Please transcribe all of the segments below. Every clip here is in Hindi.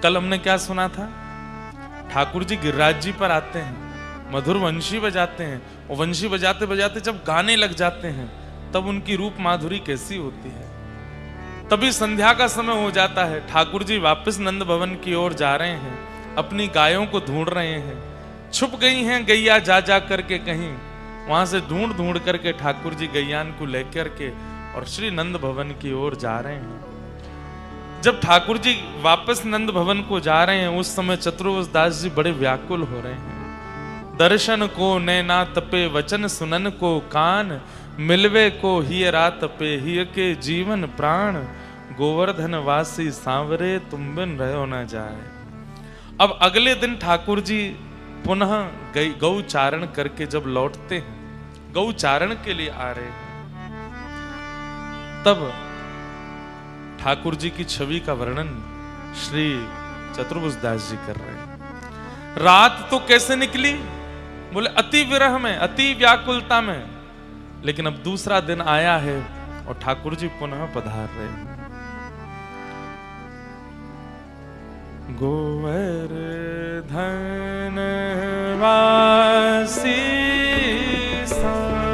कल हमने क्या सुना था? ठाकुर जी गिरिराज जी पर आते हैं, मधुर वंशी बजाते हैं, और वंशी बजाते बजाते जब गाने लग जाते हैं तब उनकी रूप माधुरी कैसी होती है। तभी संध्या का समय हो जाता है, ठाकुर जी वापस नंद भवन की ओर जा रहे हैं, अपनी गायों को ढूंढ रहे हैं। छुप गई हैं गैया जा जा करके कहीं, वहां से ढूंढ ढूंढ करके ठाकुर जी गैयान को लेकर के और श्री नंद भवन की ओर जा रहे हैं। जब ठाकुर जी वापस नंद भवन को जा रहे हैं उस समय चतुर्वेद दास जी बड़े व्याकुल हो रहे हैं। दर्शन को नैना तपे वचन सुनन को कान, मिलवे को हिय रात पे हिय के जीवन प्राण, गोवर्धन वासी सांवरे तुम बिन रहो न जाए। अब अगले दिन ठाकुर जी पुनः गौचारण करके जब लौटते हैं, गौचारण के लिए आ रहे हैं, तब ठाकुर जी की छवि का वर्णन श्री चतुर्भुज दास जी कर रहे हैं। रात तो कैसे निकली? बोले अति विरह में, अति व्याकुलता में। लेकिन अब दूसरा दिन आया है और ठाकुर जी पुनः पधार रहे हैं। गोवर्धन वासी सावने,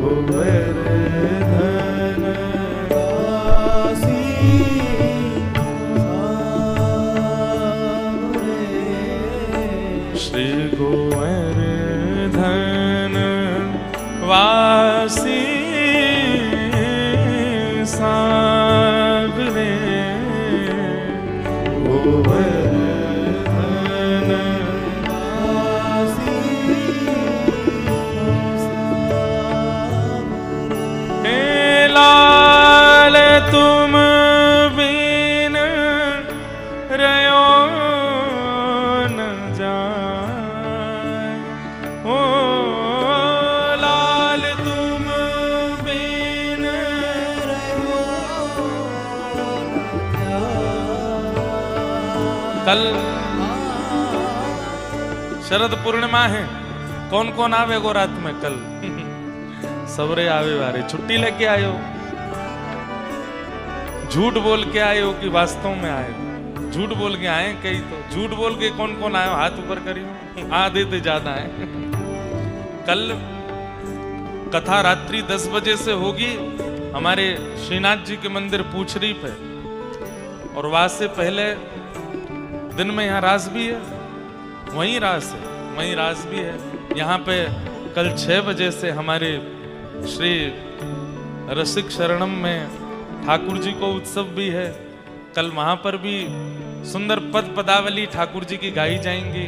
गोवर्धन वासी सावने, श्री गोवर्धन वासी सावने, गोवर्धन वासी सावने। हे लाल तुम बिन रहो न जाए, ओ लाल तुम बिन रहो न जाए। कल शरद पूर्णिमा है, कौन कौन आवे गो रात में? कल सबरे आवे वारे। छुट्टी लेके आए हो, झूठ बोल के आए हो कि वास्तव में आए हो? झूठ बोल के आए कई तो। झूठ बोल के कौन कौन आए हो? हाथ ऊपर करियो। आधे तो ज्यादा है। कल कथा रात्रि 10 बजे से होगी हमारे श्रीनाथ जी के मंदिर पूछरी पे, और वहां से पहले दिन में यहाँ रास भी है, वहीं रास है, वहीं रास भी है। यहाँ पे कल 6 बजे से हमारे श्री रसिक शरणम में ठाकुर जी को उत्सव भी है। कल वहां पर भी सुंदर पद पदावली ठाकुर जी की गाई जाएंगी।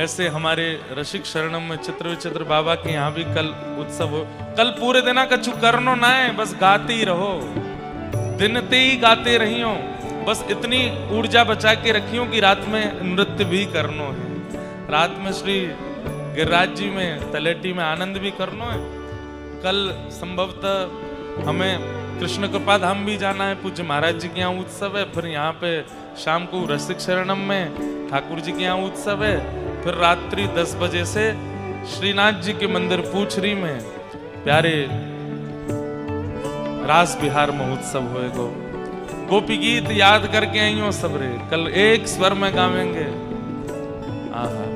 ऐसे हमारे रसिक शरणम में चित्र विचित्र बाबा के यहाँ भी कल उत्सव हो। कल पूरे दिन कछु करनो ना है, बस गाते ही रहो, दिन ते ही गाते रहियो। बस इतनी ऊर्जा बचा के रखियो कि रात में नृत्य भी करनो है, रात में श्री गिरिराज जी में तलेटी में आनंद भी करनो है। कल संभवतः हमें कृष्ण कृपा धाम भी जाना है, पूज्य महाराज जी के यहाँ उत्सव है। फिर यहाँ पे शाम को रसिक शरणम में ठाकुर जी के यहाँ उत्सव है। फिर रात्रि 10 बजे से श्रीनाथ जी के मंदिर पूछरी में प्यारे रास बिहार महोत्सव होएगो। गोपी गीत याद करके आई हो सबरे, कल एक स्वर में गावेंगे। आहा,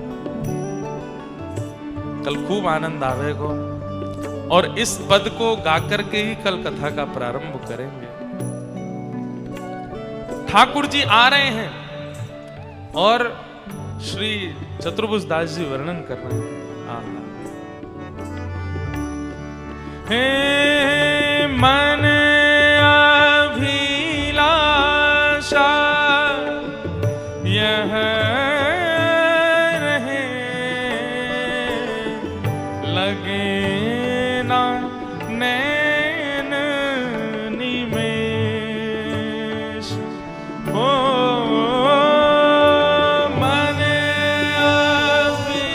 कल खूब आनंद आवेगो। और इस पद को गा करके ही कल कथा का प्रारंभ करेंगे। ठाकुर जी आ रहे हैं और श्री चतुर्भुज दास जी वर्णन कर रहे हैं। हे मन अभिलाषा यह रहे लगे ना नैन निमेष, हो मन अभिलाषा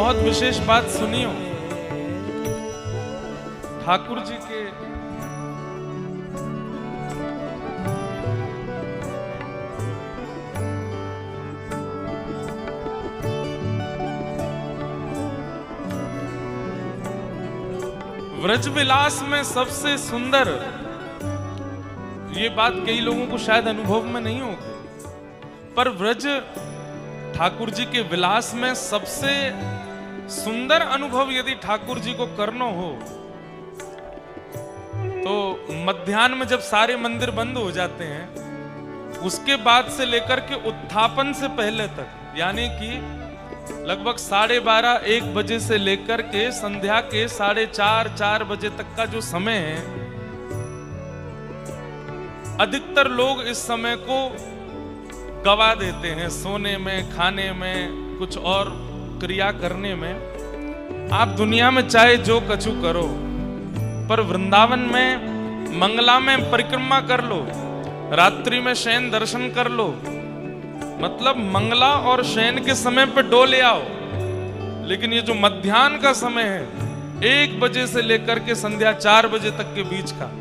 बहुत विशेष बात सुनियो। ठाकुर जी के व्रज विलास में सबसे सुंदर, ये बात कई लोगों को शायद अनुभव में नहीं होगी, पर व्रज ठाकुर जी के विलास में सबसे सुंदर अनुभव यदि ठाकुर जी को करना हो तो मध्याह्न में जब सारे मंदिर बंद हो जाते हैं, उसके बाद से लेकर के उत्थापन से पहले तक, यानी कि लगभग 12:30-1 बजे से लेकर के संध्या के 4:30-4 बजे तक का जो समय है, अधिकतर लोग इस समय को गवा देते हैं सोने में, खाने में, कुछ और क्रिया करने में। आप दुनिया में चाहे जो कछु करो, पर वृंदावन में मंगला में परिक्रमा कर लो, रात्रि में शयन दर्शन कर लो, मतलब मंगला और शयन के समय पे डोले आओ। लेकिन ये जो मध्याह्न का समय है, 1 बजे से लेकर के संध्या 4 बजे तक के बीच का,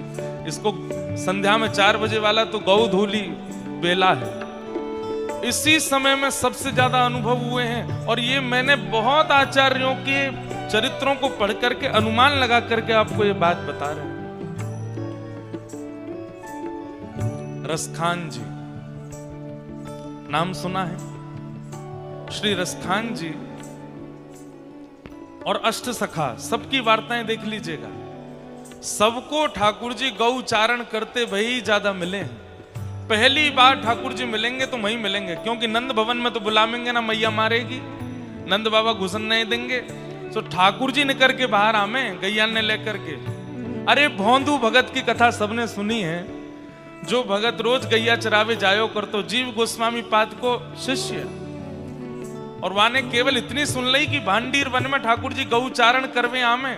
इसको संध्या में 4 बजे वाला तो गौ धूली बेला है, इसी समय में सबसे ज्यादा अनुभव हुए हैं। और ये मैंने बहुत आचार्यों के चरित्रों को पढ़ करके अनुमान लगा करके आपको ये बात बता रहे हैं। रसखान जी नाम सुना है? श्री रसखान जी और अष्ट सखा सबकी वार्ताएं देख लीजिएगा। सबको ठाकुर जी गौ चारण करते वही ज्यादा मिले हैं। पहली बार ठाकुर जी मिलेंगे तो वहीं मिलेंगे, क्योंकि नंद भवन में तो बुलावेंगे ना, मैया मारेगी, नंद बाबा घुसन नहीं देंगे। तो ठाकुर जी निकल के बाहर आमे गैया ने लेकर के। अरे भोंदू भगत की कथा सबने सुनी है, जो भगत रोज गैया चरावे जायो करतो, जीव गोस्वामी पाद को शिष्य, और वाने केवल इतनी सुन ली कि भांडीर वन में ठाकुर जी गौ चारण करवे आमे।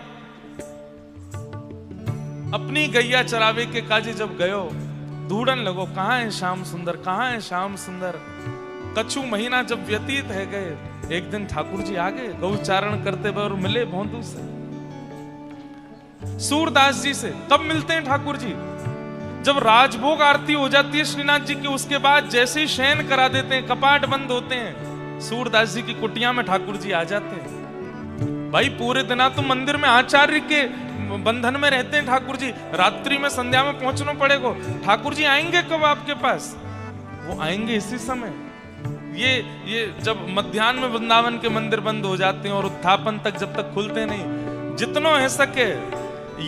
अपनी गैया चरावे के काजे जब गयो, ढूंढन लगो कहां है श्याम सुंदर, कहां है श्याम सुंदर। कछु महीना जब व्यतीत है गए, एक दिन ठाकुर जी आ गए गौ चारण करते हुए और मिले भोंदू से, सूरदास जी से। कब मिलते हैं ठाकुर जी? जब राजभोग आरती हो जाती है श्रीनाथ जी की, उसके बाद जैसे ही शयन करा देते हैं, कपाट बंद होते हैं, सूरदास जी की कुटिया में ठाकुर जी आ जाते हैं। भाई पूरे दिना तो मंदिर में आचार्य के बंधन में रहते हैं ठाकुर जी, रात्रि में संध्या में पहुंचना पड़ेगा। ठाकुर जी आएंगे कब आपके पास? वो आएंगे इसी समय। ये जब मध्याह्न में वृंदावन के मंदिर बंद हो जाते हैं और उत्थापन तक जब तक खुलते नहीं, जितना है सके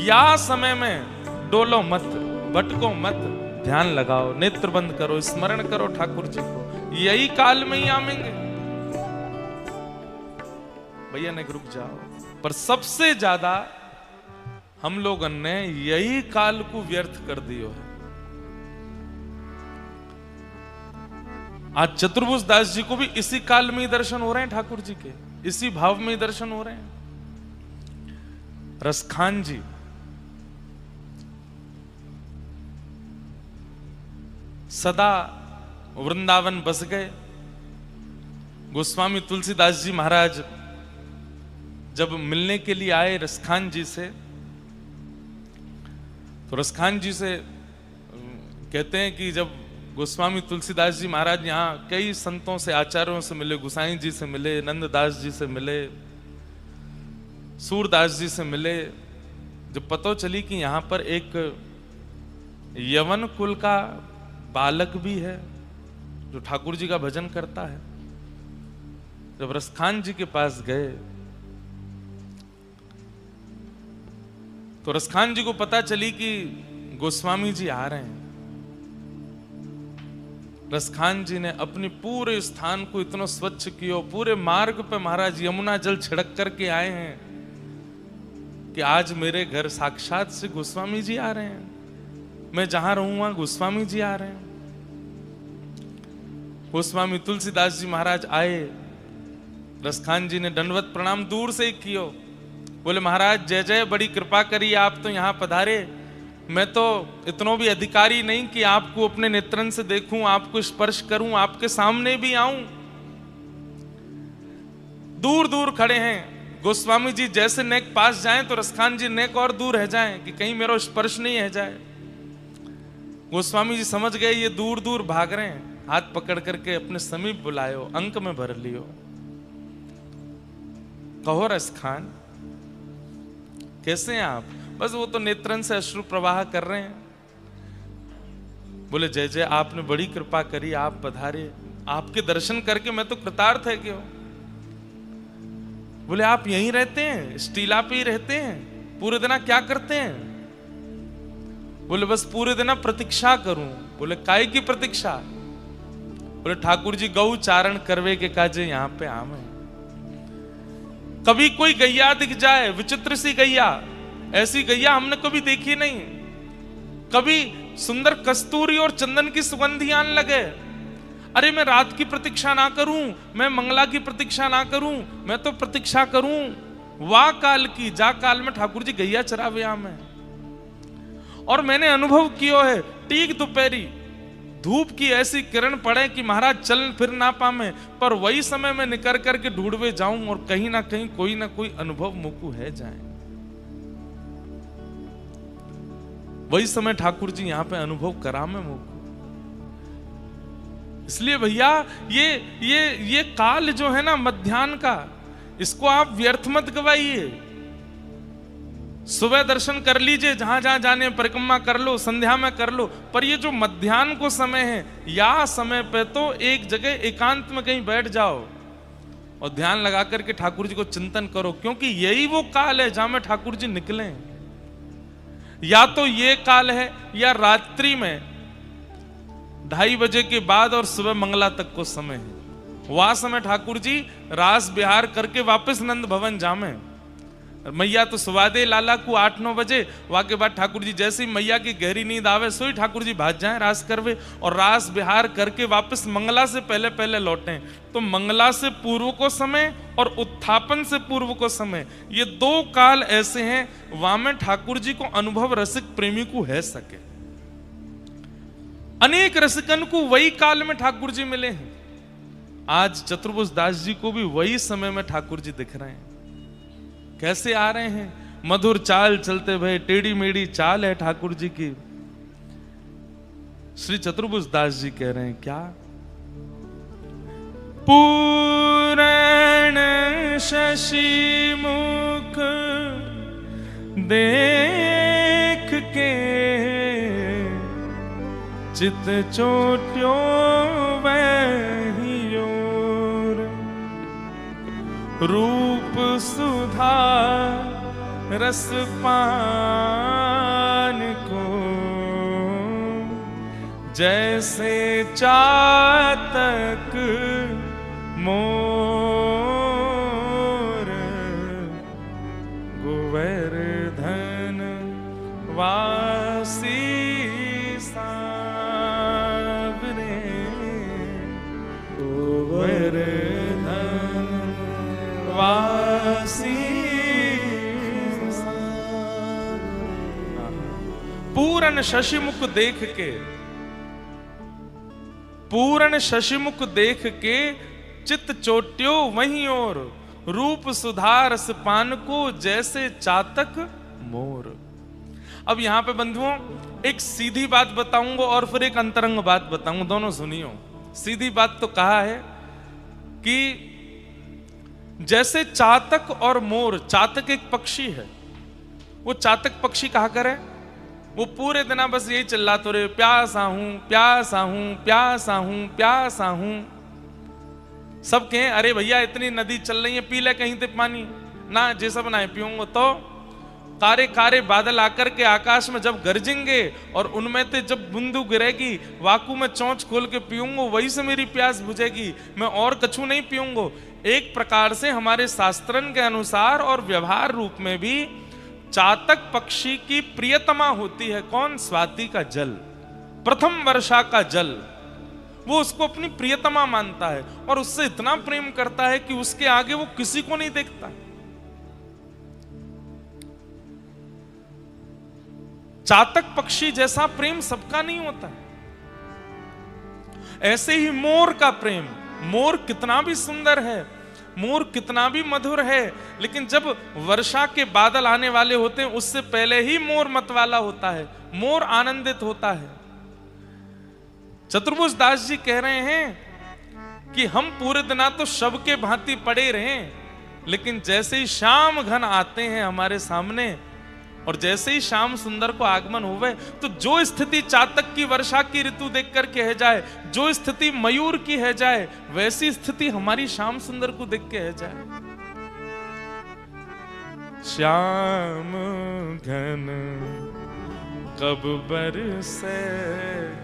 या समय में डोलो मत, भटको मत, ध्यान लगाओ, नेत्र बंद करो, स्मरण करो ठाकुर जी को, यही काल में ही आएंगे। भैया ने रुक जाओ। पर सबसे ज्यादा हम लोगों ने यही काल को व्यर्थ कर दियो है। आज चतुर्भुज दास जी को भी इसी काल में ही दर्शन हो रहे हैं ठाकुर जी के, इसी भाव में ही दर्शन हो रहे हैं। रसखान जी सदा वृंदावन बस गए। गोस्वामी तुलसीदास जी महाराज जब मिलने के लिए आए रसखान जी से, तो रसखान जी से कहते हैं कि जब गोस्वामी तुलसीदास जी महाराज यहाँ कई संतों से, आचार्यों से मिले, गुसाई जी से मिले, नंददास जी से मिले, सूरदास जी से मिले, जब पता चली कि यहाँ पर एक यवन कुल का बालक भी है जो ठाकुर जी का भजन करता है, जब रसखान जी के पास गए तो रसखान जी को पता चली कि गोस्वामी जी आ रहे हैं। रसखान जी ने अपने पूरे स्थान को इतना स्वच्छ किया, पूरे मार्ग पे महाराज यमुना जल छिड़क करके आए हैं कि आज मेरे घर साक्षात से गोस्वामी जी आ रहे हैं, मैं जहां रहूंगा गोस्वामी जी आ रहे हैं। गोस्वामी तुलसीदास जी महाराज आए, रसखान जी ने दंडवत प्रणाम दूर से ही कियो, बोले महाराज जय जय, बड़ी कृपा करी, आप तो यहाँ पधारे, मैं तो इतना भी अधिकारी नहीं कि आपको अपने नेत्रन से देखूं, आपको स्पर्श करूं, आपके सामने भी आऊं। दूर दूर खड़े हैं गोस्वामी जी जैसे नेक पास जाएं तो रसखान जी नेक और दूर रह जाएं कि कहीं मेरा स्पर्श नहीं रह जाए। गोस्वामी जी समझ गए ये दूर दूर भाग रहे हैं, हाथ पकड़ करके अपने समीप बुलायो, अंक में भर लियो। कहो रसखान कैसे हैं आप? बस वो तो नेत्रन से अश्रु प्रवाह कर रहे हैं। बोले जय जय, आपने बड़ी कृपा करी, आप पधारे, आपके दर्शन करके मैं तो कृतार्थ है क्यों। बोले आप यहीं रहते हैं, स्टीला पे ही रहते हैं, पूरे दिन क्या करते हैं? बोले बस पूरे दिन प्रतीक्षा करूं। बोले काय की प्रतीक्षा? बोले ठाकुर जी गौ चारण करवे के काजे यहां पे आम है। कभी कोई गैया दिख जाए, विचित्र सी गैया, ऐसी गैया हमने कभी देखी नहीं। कभी सुंदर कस्तूरी और चंदन की सुगंधी आने लगे, अरे मैं रात की प्रतीक्षा ना करूं, मैं मंगला की प्रतीक्षा ना करूं, मैं तो प्रतीक्षा करूं वाह काल की, जा काल में ठाकुर जी गैया चरावे आम है। और मैंने अनुभव किया है, ठीक दोपहरी धूप की ऐसी किरण पड़े कि महाराज चल फिर ना पामे, पर वही समय में निकर करके ढूंढवे जाऊं और कहीं ना कहीं कोई ना कोई अनुभव मुकु है जाए। वही समय ठाकुर जी यहां पे अनुभव करा में मुकु। इसलिए भैया ये काल जो है ना मध्याह्न का, इसको आप व्यर्थ मत गवाइए। सुबह दर्शन कर लीजिए, जहां जहां जाने परिक्रमा कर लो, संध्या में कर लो, पर ये जो मध्याह्न को समय है, या समय पे तो एक जगह एकांत में कहीं बैठ जाओ और ध्यान लगा करके ठाकुर जी को चिंतन करो, क्योंकि यही वो काल है जहां में ठाकुर जी निकले। या तो ये काल है या रात्रि में 2:30 बजे के बाद और सुबह मंगला तक को समय है। वह समय ठाकुर जी रास बिहार करके वापस नंद भवन जामे। मैया तो सुवा दे लाला को 8-9 बजे, वहां के बाद ठाकुर जी जैसे ही मैया की गहरी नींद आवे सोई ठाकुर जी भाग जाए रास करवे और रास बिहार करके वापस मंगला से पहले पहले लौटे। तो मंगला से पूर्व को समय और उत्थापन से पूर्व को समय, ये 2 काल ऐसे हैं वहां में ठाकुर जी को अनुभव रसिक प्रेमी को है सके। अनेक रसिकन को वही काल में ठाकुर जी मिले हैं। आज चतुर्भुज दास जी को भी वही समय में ठाकुर जी दिख रहे हैं। कैसे आ रहे हैं? मधुर चाल चलते भय, टेढ़ी मेढ़ी चाल है ठाकुर जी की। श्री चतुर्भुज दास जी कह रहे हैं क्या? पूरण शशि मुख देख के चित चोट्यो वही ओर, रूप सुधा रस पान को जैसे चातक मोर, गोवर्धन वासी सावरे, गोवर्धन वासी। पूर्ण शशिमुख देख के, पूर्ण शशिमुख देख के चित चोट्यो वहीं और, रूप सुधार पान को जैसे चातक मोर। अब यहां पे बंधुओं एक सीधी बात बताऊंगा और फिर एक अंतरंग बात बताऊंगा, दोनों सुनियो। सीधी बात तो कहा है कि जैसे चातक और मोर, चातक एक पक्षी है, वो चातक पक्षी कहा करे, वो पूरे दिन बस यही चिल्लाते रहे, प्यासा हूं प्यासा हूं प्यासा हूं प्यासा हूं। सब कहें अरे भैया इतनी नदी चल रही है, पी ले कहीं से पानी ना, जे सब ना पीऊंगा। तो कारे कारे बादल आकर के आकाश में जब गरजेंगे और उनमें से जब बूंदू गिरेगी, वाकू में चोंच खोल के पीऊंगा, वही से मेरी प्यास बुझेगी, मैं और कछु नहीं पीऊंगा। एक प्रकार से हमारे शास्त्रन के अनुसार और व्यवहार रूप में भी चातक पक्षी की प्रियतमा होती है कौन? स्वाति का जल, प्रथम वर्षा का जल। वो उसको अपनी प्रियतमा मानता है और उससे इतना प्रेम करता है कि उसके आगे वो किसी को नहीं देखता। चातक पक्षी जैसा प्रेम सबका नहीं होता। ऐसे ही मोर का प्रेम, मोर कितना भी सुंदर है, मोर कितना भी मधुर है, लेकिन जब वर्षा के बादल आने वाले होते हैं उससे पहले ही मोर मतवाला होता है, मोर आनंदित होता है। चतुर्भुज दास जी कह रहे हैं कि हम पूरे दिना तो शव के भांति पड़े रहे, लेकिन जैसे ही शाम घन आते हैं हमारे सामने और जैसे ही श्याम सुंदर को आगमन होवे, तो जो स्थिति चातक की वर्षा की ऋतु देखकर कह जाए, जो स्थिति मयूर की है जाए, वैसी स्थिति हमारी श्याम सुंदर को देख के है जाए। श्याम घन कब बरसे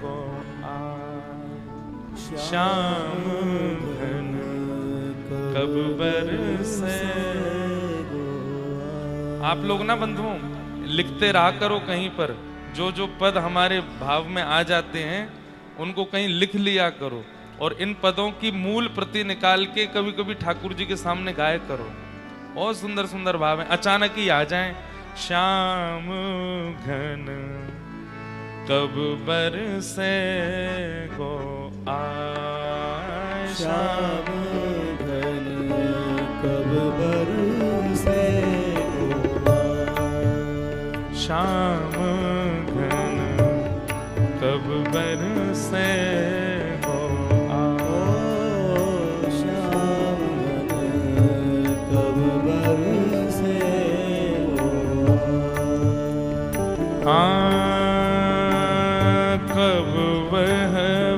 गो श्याम घन कब बरसे। आप लोग ना बंधुओं लिखते रहा करो कहीं पर, जो जो पद हमारे भाव में आ जाते हैं उनको कहीं लिख लिया करो, और इन पदों की मूल प्रति निकाल के कभी कभी ठाकुर जी के सामने गाया करो। बहुत सुंदर सुंदर भाव है, अचानक ही आ जाएं। श्याम घन कब बरसे गो श्याम घन कब बरसे श्याम घन कब बरसे गो श्याम घन कब बरसे कब वह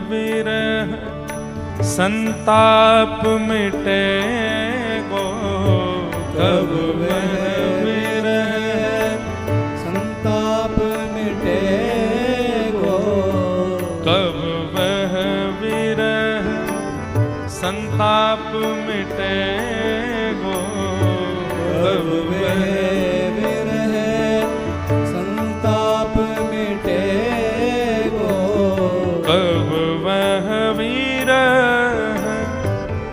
विरह संताप मिटे गो, कब वह संताप मिटे गो, कब वह विरह संताप मिटे गो, कब वह विरह संताप मिटे गो, कब वह विरह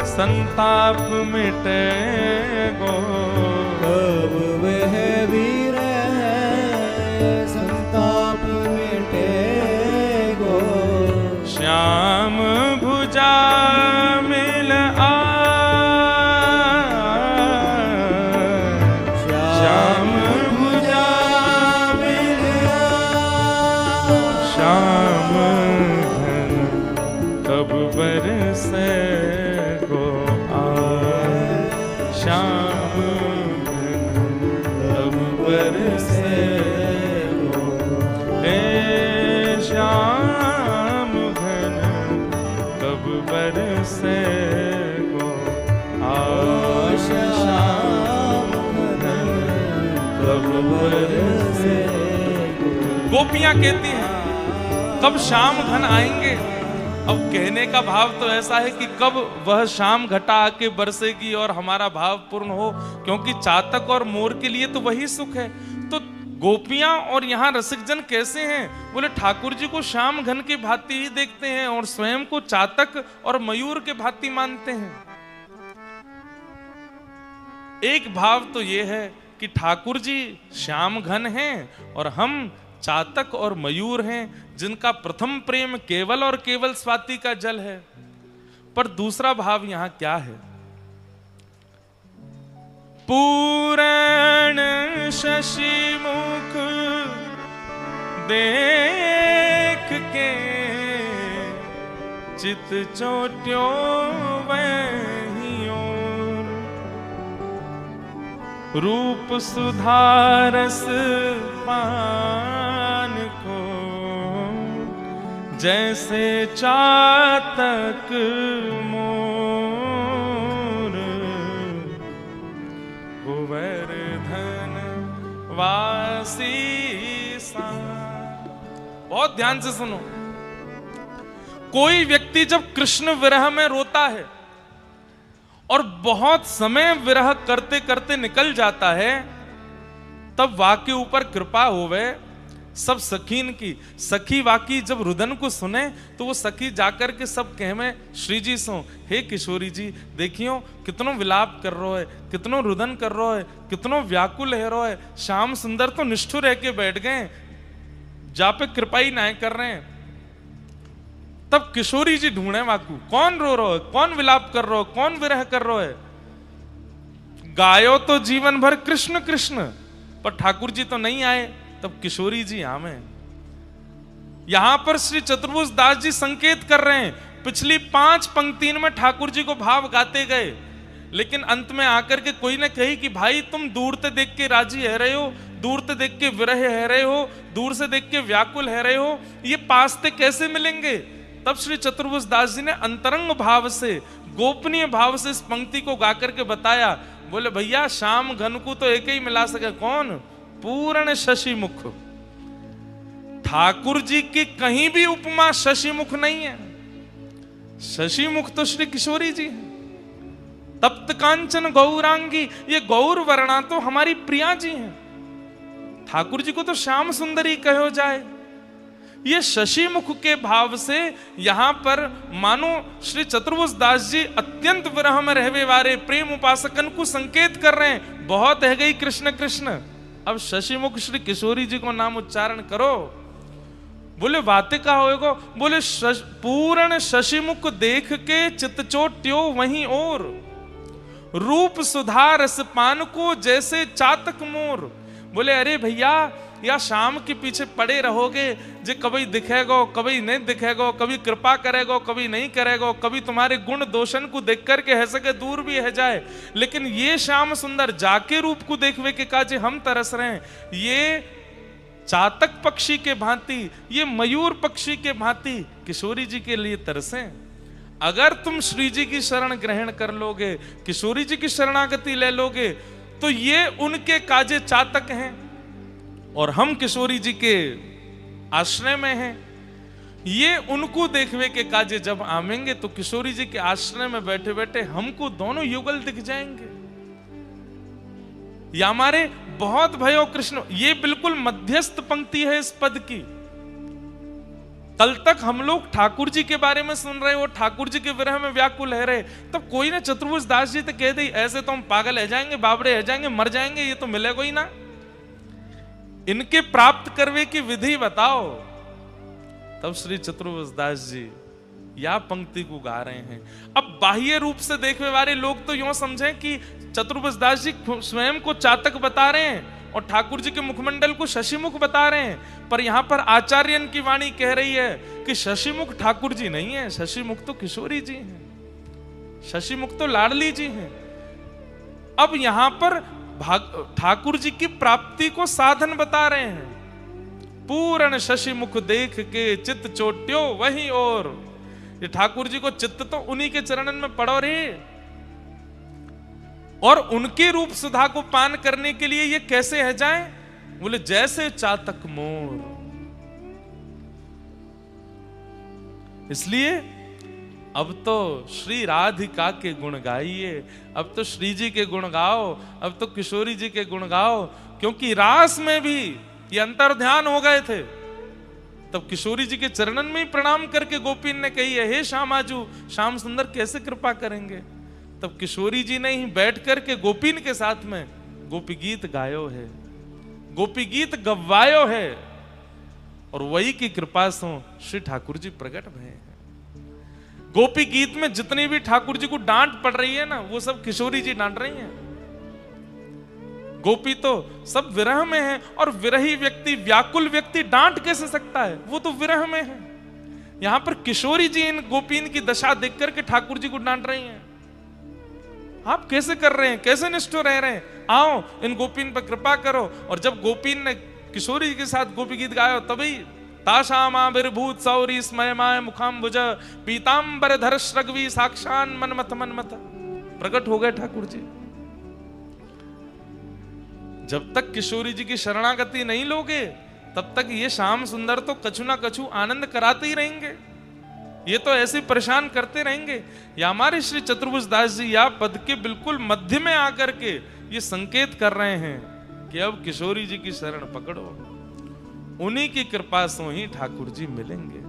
संताप मिटे गो, कब वह विरह संताप मिटे गो। श्याम भुजा मिल श्याम भुजा मिल श्याम घन कब बरसे गो श्याम घन कब बरसे गो, हे श्याम घन कब बरसे गो श्याम घन कब बरसे। गोपियां कहती हैं कब श्याम घन आएंगे। अब कहने का भाव तो ऐसा है कि कब वह शाम घटा आके बरसेगी और हमारा भाव पूर्ण हो, क्योंकि चातक और मोर के लिए तो वही सुख है। तो गोपियां और यहाँ रसिकजन कैसे हैं? बोले ठाकुर जी को श्याम घन के भांति ही देखते हैं और स्वयं को चातक और मयूर के भांति मानते हैं। एक भाव तो ये है कि ठाकुर जी श्याम घन हैं और हम चातक और मयूर हैं, जिनका प्रथम प्रेम केवल और केवल स्वाति का जल है। पर दूसरा भाव यहां क्या है? पूरण शशि मुख देख के चित चोट्यों वहीं ओर, रूप सुधारस पान को जैसे चातक मोर, गोवर्धन वासी सा। बहुत ध्यान से सुनो। कोई व्यक्ति जब कृष्ण विरह में रोता है और बहुत समय विरह करते करते निकल जाता है, तब वाके ऊपर कृपा होवे सब सखीन की। सखी वाकी जब रुदन को सुने तो वो सखी जाकर के सब कहवे श्री जी सो, हे किशोरी जी देखियो कितनो विलाप कर रो है, कितनो रुदन कर रो है, कितनो व्याकुल है रो है। श्याम सुंदर तो निष्ठुर रह के बैठ गए, जा पे कृपा ही ना कर रहे हैं। तब किशोरी जी ढूंढे वाकू, कौन रो रो है, कौन विलाप कर रो है, कौन विरह कर रो है। गायो तो जीवन भर कृष्ण कृष्ण, पर ठाकुर जी तो नहीं आए, तब किशोरी जी आवे। यहां पर श्री चतुर्भुज दास जी संकेत कर रहे हैं, पिछली 5 पंक्तियों में ठाकुर जी को भाव गाते गए, लेकिन अंत में आकर के कोई ने कही कि भाई तुम दूर से देख के राजी है रहे हो, दूर से देख के विरह है रहे हो, दूर से देख के व्याकुल है रहे हो, ये पास से कैसे मिलेंगे? तब श्री चतुर्भुज दास जी ने अंतरंग भाव से, गोपनीय भाव से इस पंक्ति को गा करके बताया। बोले भैया श्याम घन को तो एक ही मिला सके, कौन? पूर्ण शशि मुख। ठाकुर जी की कहीं भी उपमा शशि मुख नहीं है। शशि मुख तो श्री किशोरी जी है। तप्त कांचन गौरांगी, ये गौर वर्णा तो हमारी प्रिया जी हैं। ठाकुर जी को तो श्याम सुंदरी कहो जाए। ये शशि मुख के भाव से यहां पर मानो श्री चतुर्भुज दास जी अत्यंत विरह में रहवे वाले प्रेम उपासकन को संकेत कर रहे हैं, बहुत है गई कृष्ण कृष्ण, अब शशि मुख श्री किशोरी जी को नाम उच्चारण करो। बोले बातें का होएगो? बोले पूर्ण शशि मुख देख के चित चोट्यो वहीं और, रूप सुधा रस पान को जैसे चातक मोर। बोले अरे भैया या शाम के पीछे पड़े रहोगे, जे कभी दिखेगो कभी नहीं दिखेगो, कभी कृपा करेगो कभी नहीं करेगो, कभी तुम्हारे गुण दोषन को देख करके है सके दूर भी है जाए, लेकिन ये श्याम सुंदर जाके रूप को देखवे के काजे हम तरस रहे हैं। ये चातक पक्षी के भांति, ये मयूर पक्षी के भांति किशोरी जी के लिए तरसें। अगर तुम श्री जी की शरण ग्रहण कर लोगे, किशोरी जी की शरणागति ले लोगे, तो ये उनके काजे चातक हैं और हम किशोरी जी के आश्रय में हैं। ये उनको देखवे के काजे जब आवेंगे तो किशोरी जी के आश्रय में बैठे बैठे हमको दोनों युगल दिख जाएंगे। या हमारे बहुत भयो कृष्ण, ये बिल्कुल मध्यस्थ पंक्ति है इस पद की। कल तक हम लोग ठाकुर जी के बारे में सुन रहे हो, ठाकुर जी के विरह में व्याकुल है रहे, तब कोई ना चतुर्भुज दास जी तो कह दी ऐसे तो हम पागल है जाएंगे, बाबरे है जाएंगे, मर जाएंगे, ये तो मिलेगा ही ना। इनके प्राप्त करवे की विधि बताओ। तब श्री चतुर्भुज दास जी या पंक्ति को गा रहे हैं। अब बाह्य रूप से देखने वाले लोग तो यूं समझें कि चतुर्भुज दास जी स्वयं को चातक बता रहे हैं और ठाकुर जी के मुखमंडल को शशिमुख बता रहे हैं, पर यहां पर आचार्यन की वाणी कह रही है कि शशिमुख ठाकुर जी नहीं है, शशिमुख तो किशोरी जी हैं, शशिमुख तो लाडली जी हैं। अब यहां पर ठाकुर जी की प्राप्ति को साधन बता रहे हैं। पूर्ण शशिमुख देख के चित्त चोट्यो वहीं और, ये ठाकुर जी को चित्त तो उन्हीं के चरणन में पड़ो रे, और उनके रूप सुधा को पान करने के लिए ये कैसे है जाए? बोले जैसे चातक मोर। इसलिए अब तो श्री राधिका के गुण गाइए, अब तो श्री जी के गुण गाओ, अब तो किशोरी जी के गुण गाओ, क्योंकि रास में भी ये अंतर ध्यान हो गए थे। तब किशोरी जी के चरणन में ही प्रणाम करके गोपीन ने कही है, हे श्याम आजू, श्याम सुंदर कैसे कृपा करेंगे? तब किशोरी जी ने ही बैठ करके गोपीन के साथ में गोपी गीत गायो है, गोपी गीत गवायो है, और वही की कृपा से श्री ठाकुर जी प्रकट भये हैं। गोपी गीत में जितनी भी ठाकुर जी को डांट पड़ रही है ना, वो सब किशोरी जी डांट रही हैं। गोपी तो सब विरह में है, और विरही व्यक्ति, व्याकुल व्यक्ति डांट कैसे सकता है? वो तो विरह में है। यहां पर किशोरी जी इन गोपीन की दशा देख करके ठाकुर जी को डांट रही हैं। आप कैसे कर रहे हैं, कैसे निष्ठुर रह रहे हैं? आओ इन गोपीन पर कृपा करो। और जब गोपीन ने किशोरी जी के साथ गोपी गीत गाया, तभी ताशामाविर्भूत सौरी स्मयमाय मुखाम्बुज पीतांबर धर श्रगवी साक्षान मनमथ मनमथ, प्रकट हो गए ठाकुर जी। जब तक किशोरी जी की शरणागति नहीं लोगे, तब तक ये श्याम सुंदर तो कछु ना कछु आनंद कराते ही रहेंगे, ये तो ऐसे परेशान करते रहेंगे। या हमारे श्री चतुर्भुज दास जी या पद के बिल्कुल मध्य में आकर के ये संकेत कर रहे हैं कि अब किशोरी जी की शरण पकड़ो, उन्हीं की कृपा से ही ठाकुर जी मिलेंगे।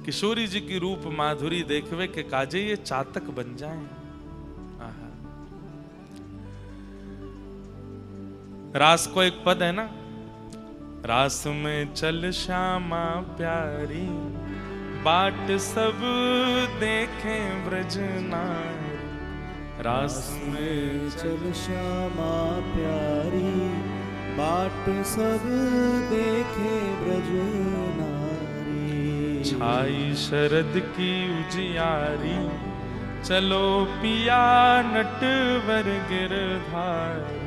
किशोरी जी की रूप माधुरी देखवे के काजे ये चातक बन जाएं। रास को एक पद है ना, रास में चल श्यामा प्यारी, बाट सब देखें ब्रज नारी, रास में चल श्यामा प्यारी, बाट सब देखे ब्रज नारी। छाई शरद की उजियारी, चलो पिया नटवर गिरधारी,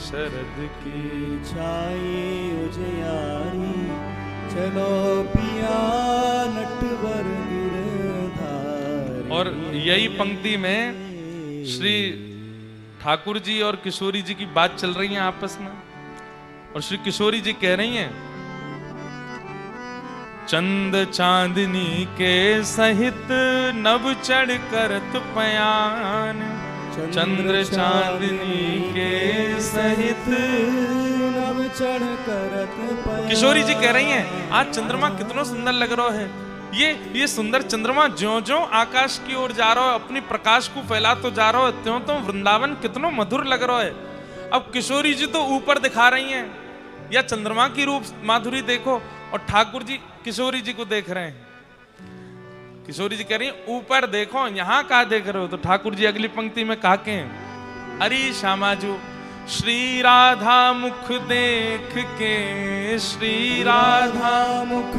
शरद की छाई उजियारी, चलो पिया नटवर गिरधारी। और यही पंक्ति में श्री ठाकुर जी और किशोरी जी की बात चल रही है आपस में, और श्री किशोरी जी कह रही हैं, चंद चांदनी के सहित नभ चढ़ करत पयान, चंद्र चांदनी के सहित नभ चढ़ करत पयान। किशोरी जी कह रही हैं, आज चंद्रमा कितना सुंदर लग रहा है, ये सुंदर चंद्रमा ज्यों ज्यों आकाश की ओर जा रहा है, अपनी प्रकाश को फैला तो जा रहा है, त्यों त्यों वृंदावन कितना मधुर लग रहा है। अब किशोरी जी तो ऊपर दिखा रही हैं, या चंद्रमा की रूप माधुरी देखो, और ठाकुर जी किशोरी जी को देख रहे हैं। किशोरी जी कह रही हैं ऊपर देखो, यहां कहा देख रहे हो? तो ठाकुर जी अगली पंक्ति में कहा के, अरे श्यामाजू श्री राधा मुख देख के, श्री राधा मुख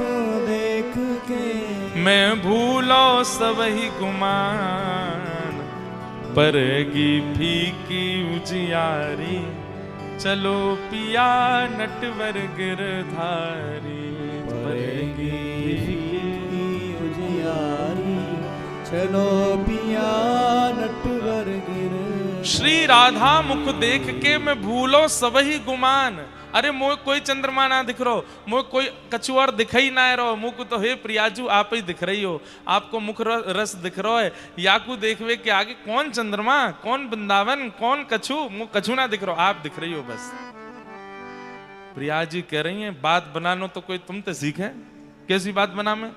देख के, मैं भूलो सबही गुमान, परगी फीकी उजियारी, चलो पिया नटवर गिरधारी, परेगी उजियारी, चलो पिया नटवर गिरधारी। श्री राधा मुख देख के मैं भूलो सबही गुमान, अरे मोह कोई चंद्रमा ना दिख रहो, मोह कोई कछुआर दिखाई ना रहो, मुख तो हे प्रियाजू आप ही दिख रही हो, आपको मुख रस दिख रहा है, याकू देखवे के आगे कौन चंद्रमा, कौन वृंदावन, कौन कछु, मुख कछु ना दिख रहो, आप दिख रही हो बस। प्रिया जी कह रही हैं बात बनानो तो कोई तुम तो सीखे, कैसी बात बना में?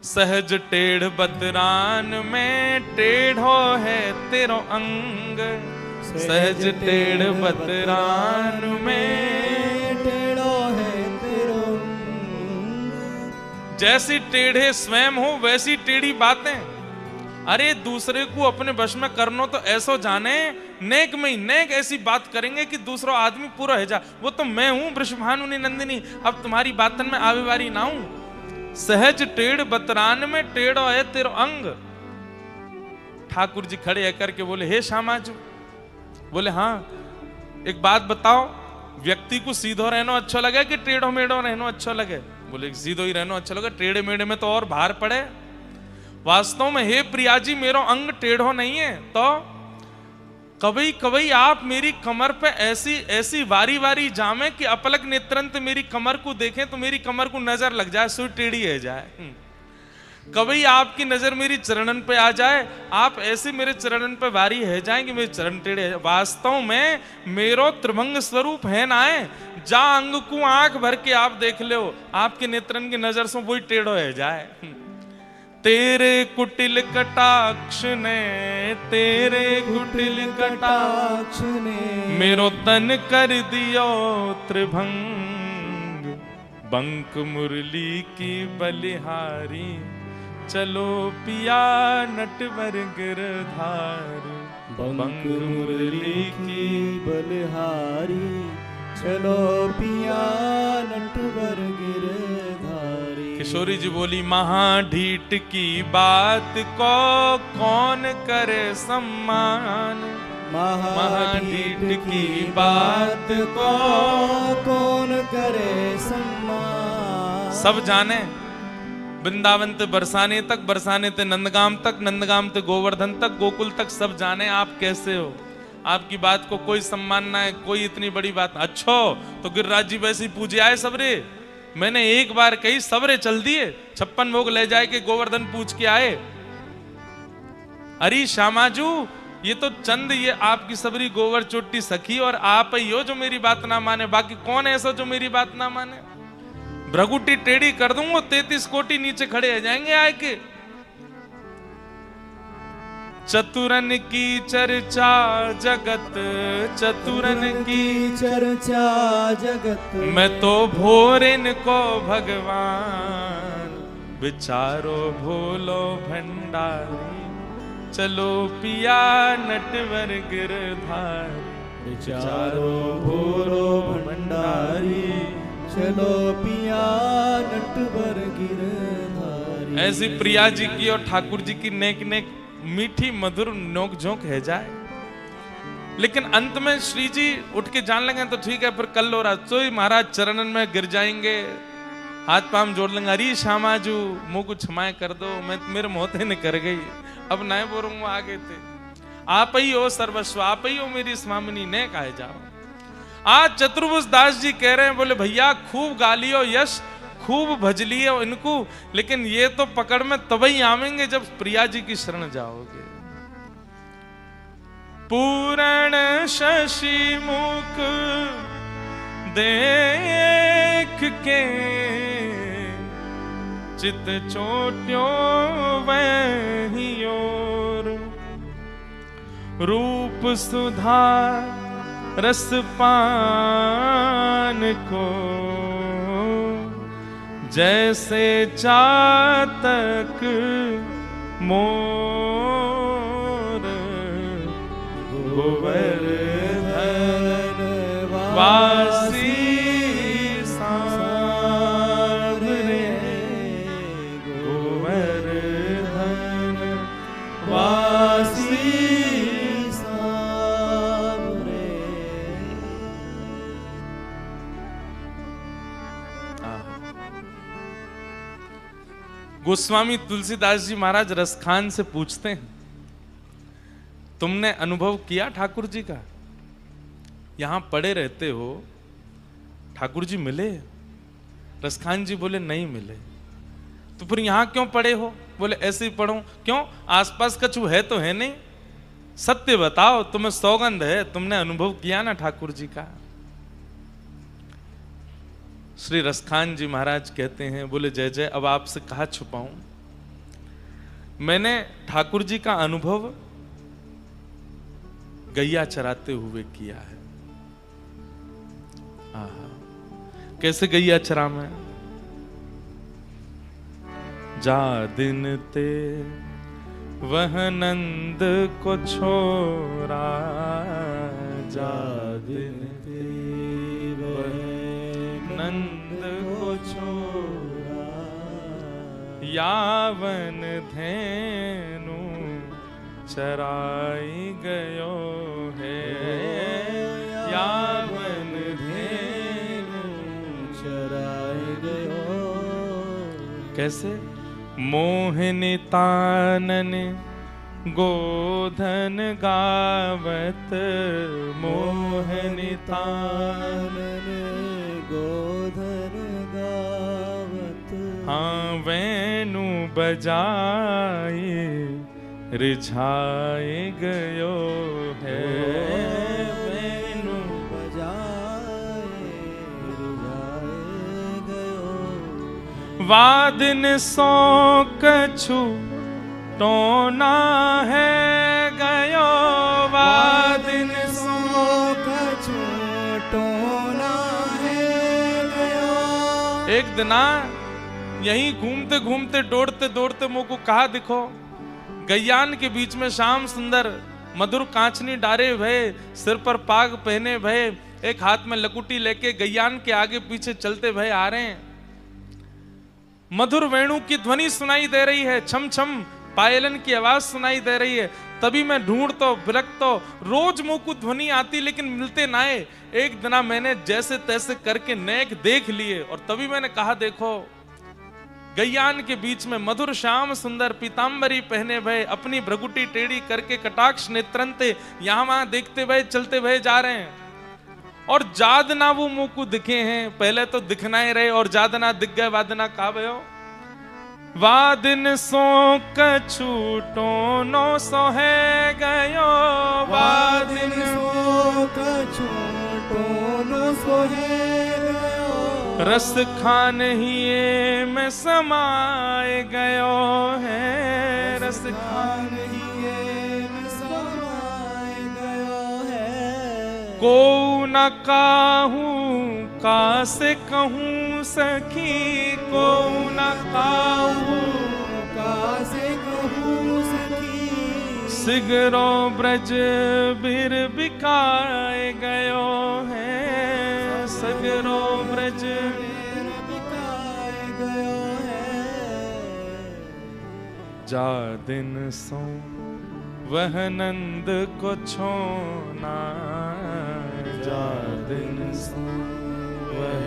सहज टेढ़ बतरान में टेढ़ो है तेरो अंग, सहज टेढ़ बतरान में टेढ़ो है तेरो। जैसी टेढ़े स्वयं हो वैसी टेढ़ी बातें, अरे दूसरे को अपने वश में करनो तो ऐसो जाने, नेक में ही नेक ऐसी बात करेंगे कि दूसरा आदमी पूरा है जा, वो तो मैं हूं वृषभानुनी नंदिनी, अब तुम्हारी बातन में आवे वारी ना हूं। सहज टेढ़ बतरान में टेढ़ो है तेरो अंग। ठाकुर जी खड़े होकर के बोले, हे श्यामाजू, बोले हाँ एक बात बताओ, व्यक्ति को सीधो रहना अच्छा लगे कि टेढ़ो मेढ़ो रहना अच्छा लगे? बोले सीधो ही रहना अच्छा लगे, टेढ़े मेढ़े में तो और भार पड़े। वास्तव में हे प्रिया जी मेरो अंग टेढ़ो नहीं है, तो कभी कभी आप मेरी कमर पे ऐसी ऐसी वारी वारी जामे कि अपलक नेत्रंत मेरी कमर को देखें तो मेरी कमर को नजर लग जाए, सुई टेढ़ी है जाए। कभी आपकी नजर मेरी चरणन पे आ जाए, आप ऐसे मेरे चरणन पे वारी है जाए कि मेरे चरण टेढ़े है। वास्तव में मेरो त्रिभंग स्वरूप है ना है, जा अंग को आंख भर के आप देख लो, आपके नेत्रन की नजर से वही टेढ़ो है जाए। तेरे कुटिल कटाक्ष ने, तेरे कुटिल कटाक्ष ने मेरो तन कर दियो त्रिभंग, बंक मुरली की बलिहारी, चलो पिया नटवर गिरधारी, बंक मुरली की बलिहारी, चलो पिया नटवर गिरधारी। किशोरी जी बोली, महाढीठ की बात को कौन करे सम्मान, महाढीठ की बात को कौन करे सम्मान। सब जाने, वृंदावन ते बरसाने तक, बरसाने ते नंदगाम तक, नंदगाम ते गोवर्धन तक, गोकुल तक सब जाने आप कैसे हो, आपकी बात को कोई सम्मान ना है, कोई इतनी बड़ी बात। अच्छो तो गिरिराज जी वैसे ही पूजे आए सबरे, मैंने एक बार कही सबरे चल दिए, 56 भोग ले जाए के गोवर्धन पूछ के आए। अरे श्यामाजू ये तो चंद ये आपकी सबरी गोवर चोटी सखी और आप ही हो जो मेरी बात ना माने, बाकी कौन ऐसा जो मेरी बात ना माने? भ्रगुटी टेढ़ी कर दूंगा 33 कोटि नीचे खड़े हो जाएंगे आए के। चतुरन की चर्चा जगत, चतुरन की चर्चा जगत, मैं तो भोरेन को भगवान, विचारो भोलो भंडारी, चलो पिया नटवर गिरधारी। विचारो भोलो भंडारी, चलो पिया नटवर गिरधारी। ऐसी प्रिया जी की और ठाकुर जी की नेक नेक मीठी मधुर नोक झोंक है जाए। लेकिन अंत में श्री जी उठ के जान लगे तो ठीक है, फिर कल और आज महाराज चरणन में गिर जाएंगे, हाथ पाम जोड़ लेंगे, अरे श्यामाजू मुंह को क्षमाएं कर दो, मैं मेरे मोहते ने कर गई, अब नए बोलूंगा आगे थे। आप ही हो सर्वस्व, आप ही हो मेरी स्वामिनी, ने कहे जाओ। आज चतुर्भुज दास जी कह रहे हैं, बोले भैया खूब गालियो यश, खूब भजलियो इनको, लेकिन ये तो पकड़ में तभी आवेंगे जब प्रिया जी की शरण जाओगे। पूरण शशि मुख देख के, चित चोट्यो वही ओर, रूप सुधा रस पान को, जैसे चातक मोर, गोवर्धन वासी सांवरे, गोवर्धन वासी सांवरे। गोस्वामी तुलसीदास जी महाराज रसखान से पूछते हैं, तुमने अनुभव किया ठाकुर जी का? यहां पड़े रहते हो, ठाकुर जी मिले? रसखान जी बोले नहीं मिले। तो फिर यहां क्यों पड़े हो? बोले ऐसे ही पढ़ो। क्यों? आसपास कछु है तो है नहीं, सत्य बताओ, तुम्हें सौगंध है, तुमने अनुभव किया ना ठाकुर जी का? श्री रसखान जी महाराज कहते हैं, बोले जय जय, अब आपसे कहा छुपाऊं, मैंने ठाकुर जी का अनुभव गैया चराते हुए किया है। आहा, कैसे गैया चरा में? जा दिन ते वह नंद को छोरा, जा दिन ते वह नंद को छोरा, यावन धेनु चराई गयो है, यावन धेनु चराई गयो। कैसे? मोहिनी तानन गोधन गावत, मोहिनी तानन गोधन गावत, हाँ वेणु बजाए रिझाए गयो है, वेणु बजाए रिझाए गयो। वादिन सो कछु टोना है गयो, वादिन सो कछु टोना है गयो। एक दिना यहीं घूमते घूमते दौड़ते दौड़ते मुंह को कहा दिखो, गैयान के बीच में श्याम सुंदर मधुर कांचनी डारे भये, सिर पर पाग पहने भये, एक हाथ में लकुटी लेके गैयान के आगे पीछे चलते भये आ रहे हैं। मधुर वेणु की ध्वनि सुनाई दे रही है, छम छम पायलन की आवाज सुनाई दे रही है। तभी मैं ढूंढतो बिरकतो, रोज मुंह को ध्वनि आती लेकिन मिलते नाए। एक दिना मैंने जैसे तैसे करके नेक देख लिए और तभी मैंने कहा देखो, गैयान के बीच में मधुर श्याम सुंदर पीतांबरी पहने भये, अपनी भ्रगुटी टेढ़ी करके कटाक्ष नेत्रंते यहां वहां देखते भये चलते भये जा रहे हैं। और जादना वो मुंह को दिखे हैं, पहले तो दिखना ही रहे और जादना दिख गए, वादना का भयो। वादिन सो कछु टोनो सो है गयो, वादिन सो कछु टोनो सो है गयो। रस खान ही में समाए गयो है, रस खान ही में समाए गयो है। को न काहूं का से कहूं सखी, को न काहूं सिगरो ब्रज बिर बिकाए गयो है, सगरो ब्रज बिकाए गयो है। जा दिन सो वह नंद को छोना, जा दिन सो वह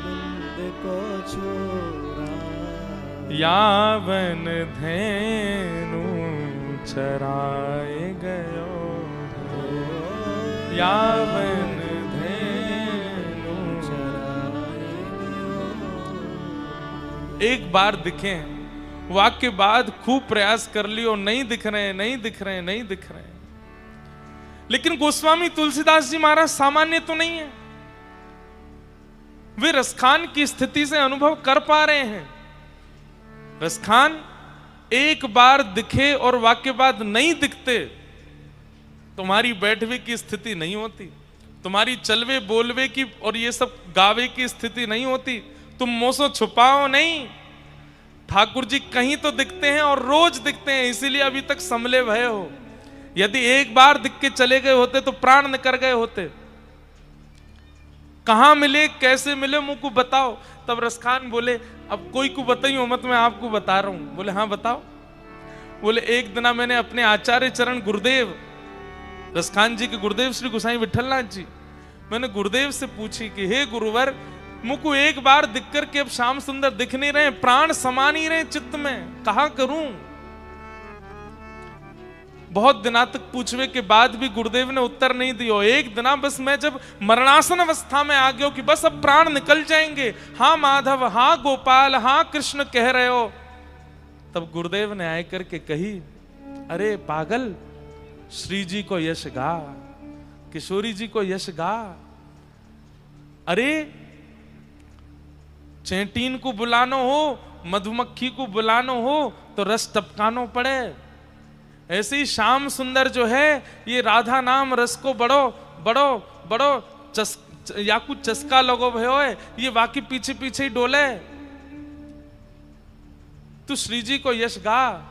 नंद को छोड़ा, यावन धेनु चराए गयो है, यावन धेनु चराए गयो। एक बार दिखे, वाक्य बाद खूब प्रयास कर लियो, नहीं दिख रहे, नहीं दिख रहे, नहीं दिख रहे। लेकिन गोस्वामी तुलसीदास जी महाराज सामान्य तो नहीं है, वे रसखान की स्थिति से अनुभव कर पा रहे हैं। रसखान एक बार दिखे और वाक्य बाद नहीं दिखते, तुम्हारी बैठवे की स्थिति नहीं होती, तुम्हारी चलवे बोलवे की और ये सब गावे की स्थिति नहीं होती। तुम मोसो छुपाओ नहीं, ठाकुर जी कहीं तो दिखते हैं और रोज दिखते हैं, इसीलिए अभी तक संभले भय हो। यदि एक बार दिख के चले गए होते तो प्राण निकल गए होते। कहां मिले, कैसे मिले, मुझको बताओ। तब रसखान बोले, अब कोई को बताइयो मत, मैं आपको बता रहा हूं। बोले हाँ बताओ। बोले एक दिन मैंने अपने आचार्य चरण गुरुदेव, रसखान जी के गुरुदेव श्री गोसाई विठलनाथ जी, मैंने गुरुदेव से पूछी कि हे गुरुवर, मुझको एक बार दिख कर के अब श्याम सुंदर दिख नहीं रहे, प्राण समा नहीं रहे चित्त में, कहां करूं। बहुत दिना तक पूछवे के बाद भी गुरुदेव ने उत्तर नहीं दियो। एक दिना बस मैं जब मरणासन अवस्था में आ गया कि बस अब प्राण निकल जाएंगे, हाँ माधव, हाँ गोपाल, हाँ कृष्ण कह रहे हो, तब गुरुदेव ने आए करके कही, अरे पागल, श्री जी को यश गा, किशोरी जी को यश गा। अरे चैंटीन को बुलानो हो, मधुमक्खी को बुलानो हो तो रस टपकानो पड़े। ऐसे ही श्याम सुंदर जो है, ये राधा नाम रस को बड़ो बड़ो बड़ो या कुछ चस्का लगो भयो है, ये वाकई पीछे पीछे ही डोले। तू श्री जी को यश गा।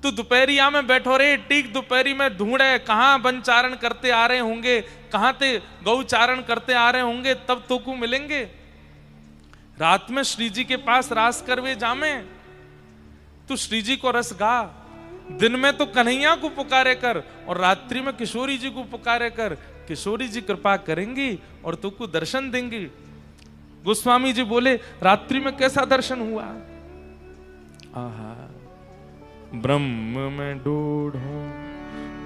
तू दोपहरिया में बैठो रे, टीक दोपहरी में ढूंढे कहां वन चारण करते आ रहे होंगे, कहां ते गौ चारण करते आ रहे होंगे, तब तो को मिलेंगे। रात में श्री जी के पास रास करवे जामे, तू श्री जी को रस गा। दिन में तो कन्हैया को पुकारे कर और रात्रि में किशोरी जी को पुकारे कर, किशोरी जी कृपा करेंगी और तुमको दर्शन देंगी। गोस्वामी जी बोले, रात्रि में कैसा दर्शन हुआ? आहा, ब्रह्म में ढूढ़ो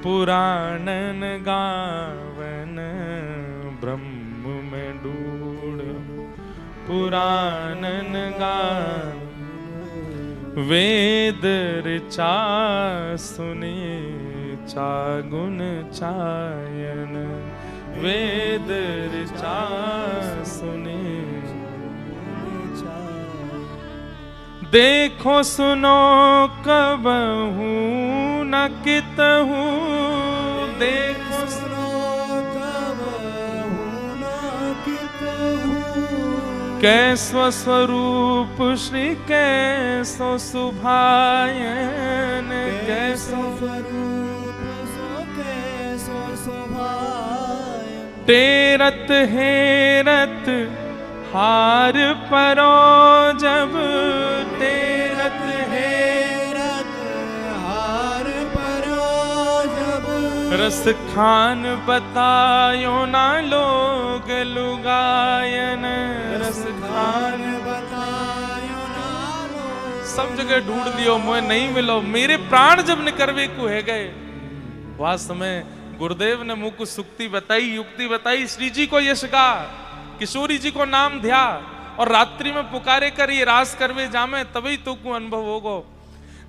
पुराणन गावन, ब्रह्म में ढूढ़ो पुराणन गावन, वेद ऋचा सुने चागुन चायन, वेद ऋचा सुने। देखो सुनो कबहू न कितहू, देखो सुनो कबहू न कितहू, कैसो स्वरूप श्री कैसो सुभायन, कैसो स्वरूप सो कैसो शोभायन। तेरत हेरत हार परो जब, तेरत हेरत हार परो जब, रस खान बतायो ना लोग लुगायन, रस खान बतायो ना लो। सब जगह ढूंढ लियो, मुझे नहीं मिलो। मेरे प्राण जब निकरवे को है गए, वह समय गुरुदेव ने मुझको सुक्ति बताई, युक्ति बताई, श्री जी को यश गा, किशोरी जी को नाम ध्या और रात्रि में पुकारे कर ये रास करवे जामे, तभी तो को अनुभव होगो।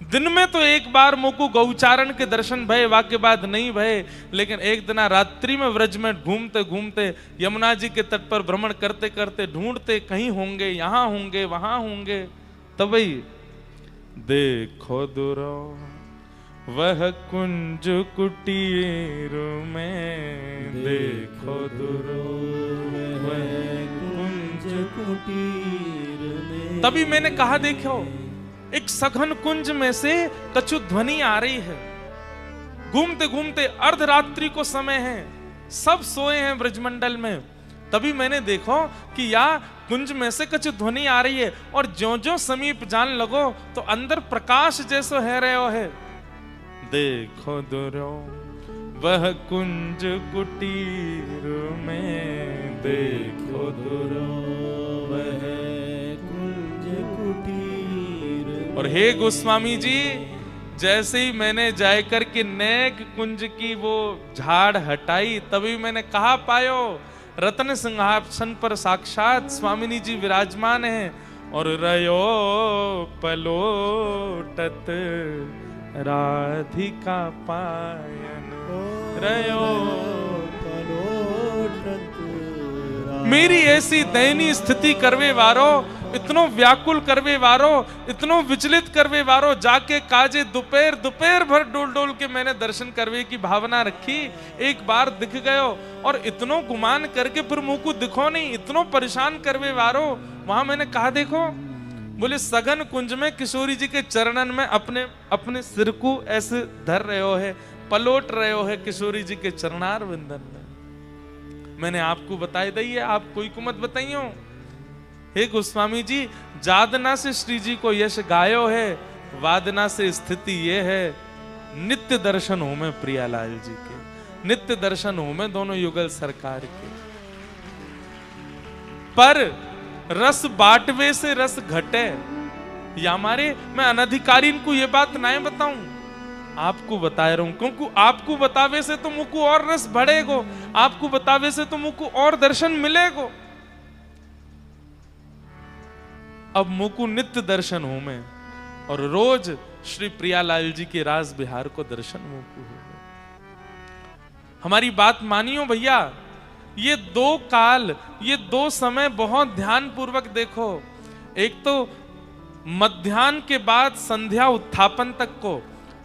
दिन में तो एक बार मुझको गौचारण के दर्शन भय, वाक्य बाद नहीं भय, लेकिन एक दिन रात्रि में व्रज में घूमते घूमते यमुना जी के तट पर भ्रमण करते करते ढूंढते, कहीं होंगे, यहां होंगे, वहां होंगे, तभी देखो दुरो वह कुंज कुटीर में, देखो दुरो वह कुंज कुटीर में। तभी मैंने कहा, देखो एक सघन कुंज में से कछु ध्वनि आ रही है। घूमते घूमते अर्धरात्रि को समय है, सब सोए हैं ब्रजमंडल में। तभी मैंने देखो कि या कुंज में से कुछ ध्वनि आ रही है, और ज्यों ज्यों समीप जान लगो तो अंदर प्रकाश जैसो है रहो है। देखो दुरो वह कुंज कुटीर में, देखो दुरो वह कुंज कुटीर। और हे गोस्वामी जी, जैसे ही मैंने जाकर के नेक कुंज की वो झाड़ हटाई, तभी मैंने कहा पायो रत्न सिंहासन पर साक्षात स्वामिनी जी विराजमान हैं, और रयो पलोटत राधिका पायन, रयो पलोटत। मेरी ऐसी दयनीय स्थिति करवे वारो, इतनो व्याकुल करवे वारो, इतनो विचलित करवे वारो, जाके काजे दोपहर दोपहर भर डोल डोल के मैंने दर्शन करवे की भावना रखी। एक बार दिख गयो और इतनो गुमान करके फिर मुंह को दिखो नहीं, इतनो परेशान करवे वारो। वहां मैंने कहा देखो, बोले सघन कुंज में किशोरी जी के चरणन में अपने अपने सिर को ऐसे धर रहे हो है, पलोट रहे हो है किशोरी जी के चरणार विंदन में। मैंने आपको बताई दी है, आप कोई को मत बताइयो। हे गोस्वामी जी, जादना से श्री जी को यश गायो है, वादना से स्थिति ये है, नित्य दर्शन हो में प्रियालाल जी के, नित्य दर्शन हो में दोनों युगल सरकार के। पर रस बांटवे से रस घटे, या हमारे मैं अनधिकारी को ये बात नहीं बताऊं, आपको बता रहा हूं, क्योंकि आपको बतावे से तो मुझको और रस बढ़ेगो, आपको बतावे से तो मुझको और दर्शन मिलेगो। अब मुझको नित्य दर्शन हो में, और रोज श्री प्रियालाल जी के राज बिहार को दर्शन मुझको हो। हमारी बात मानियो भैया, ये दो काल, ये दो समय बहुत ध्यान पूर्वक देखो। एक तो मध्याह्न के बाद संध्या उत्थापन तक को,